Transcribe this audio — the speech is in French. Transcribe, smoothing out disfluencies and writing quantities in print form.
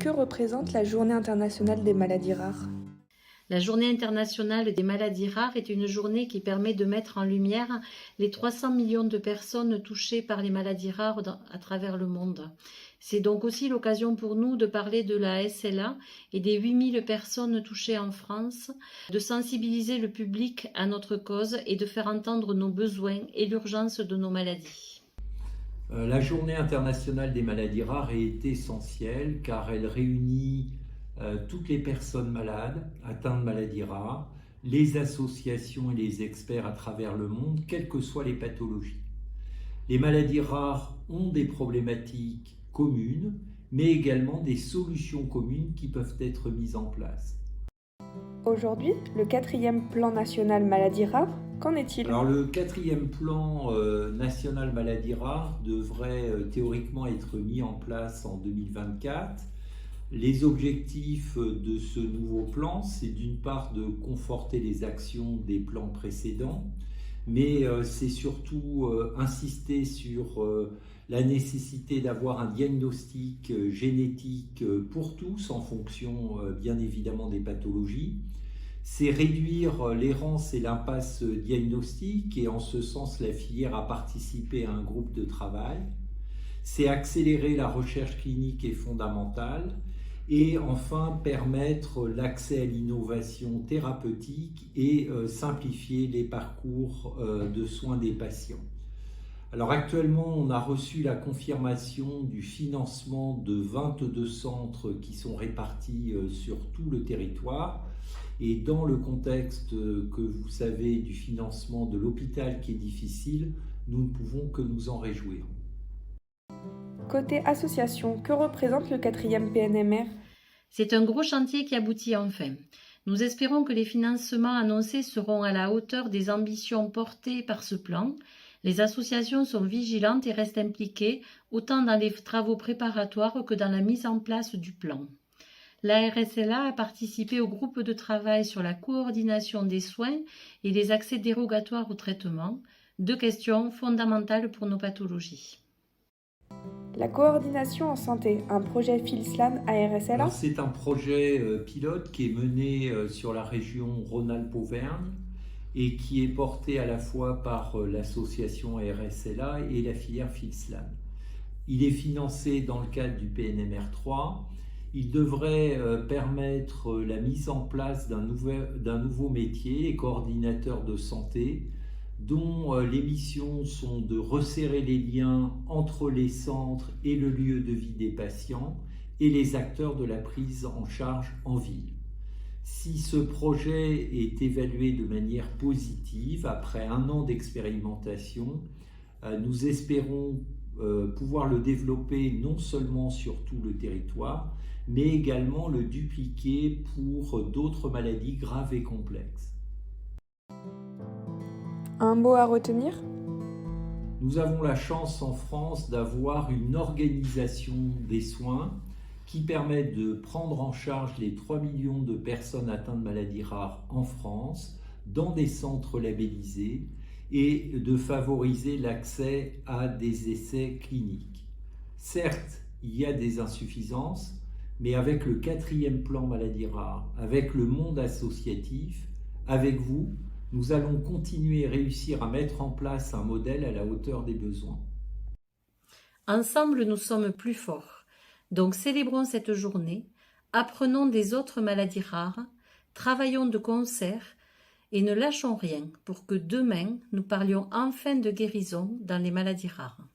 Que représente la Journée internationale des maladies rares? La Journée internationale des maladies rares est une journée qui permet de mettre en lumière les 300 millions de personnes touchées par les maladies rares à travers le monde. C'est donc aussi l'occasion pour nous de parler de la SLA et des 8000 personnes touchées en France, de sensibiliser le public à notre cause et de faire entendre nos besoins et l'urgence de nos maladies. La Journée internationale des maladies rares est essentielle car elle réunit toutes les personnes malades atteintes de maladies rares, les associations et les experts à travers le monde, quelles que soient les pathologies. Les maladies rares ont des problématiques communes, mais également des solutions communes qui peuvent être mises en place. Aujourd'hui, le 4e plan national maladies rares, qu'en est-il? Alors le 4e plan national maladies rares devrait théoriquement être mis en place en 2024. Les objectifs de ce nouveau plan, c'est d'une part de conforter les actions des plans précédents, mais c'est surtout insister sur la nécessité d'avoir un diagnostic génétique pour tous en fonction bien évidemment des pathologies. C'est réduire l'errance et l'impasse diagnostique et en ce sens la filière a participé à un groupe de travail. C'est accélérer la recherche clinique et fondamentale et enfin permettre l'accès à l'innovation thérapeutique et simplifier les parcours de soins des patients. Alors actuellement, on a reçu la confirmation du financement de 22 centres qui sont répartis sur tout le territoire. Et dans le contexte que vous savez du financement de l'hôpital qui est difficile, nous ne pouvons que nous en réjouir. Côté association, que représente le 4e PNMR? C'est un gros chantier qui aboutit enfin. Nous espérons que les financements annoncés seront à la hauteur des ambitions portées par ce plan. Les associations sont vigilantes et restent impliquées autant dans les travaux préparatoires que dans la mise en place du plan. La RSLA a participé au groupe de travail sur la coordination des soins et des accès dérogatoires au traitement, deux questions fondamentales pour nos pathologies. La coordination en santé, un projet FILSLAN à RSLA? C'est un projet pilote qui est mené sur la région Rhône-Alpes-Auvergne et qui est porté à la fois par l'association RSLA et la filière FILSLAN. Il est financé dans le cadre du PNMR 3. Il devrait permettre la mise en place d'un nouveau métier, les coordinateurs de santé, dont les missions sont de resserrer les liens entre les centres et le lieu de vie des patients et les acteurs de la prise en charge en ville. Si ce projet est évalué de manière positive après 1 an d'expérimentation, nous espérons pouvoir le développer non seulement sur tout le territoire, mais également le dupliquer pour d'autres maladies graves et complexes. Un mot à retenir? Nous avons la chance en France d'avoir une organisation des soins qui permet de prendre en charge les 3 millions de personnes atteintes de maladies rares en France dans des centres labellisés et de favoriser l'accès à des essais cliniques. Certes, il y a des insuffisances, mais avec le 4e plan maladies rares, avec le monde associatif, avec vous, nous allons continuer et réussir à mettre en place un modèle à la hauteur des besoins. Ensemble, nous sommes plus forts. Donc célébrons cette journée, apprenons des autres maladies rares, travaillons de concert et ne lâchons rien pour que demain, nous parlions enfin de guérison dans les maladies rares.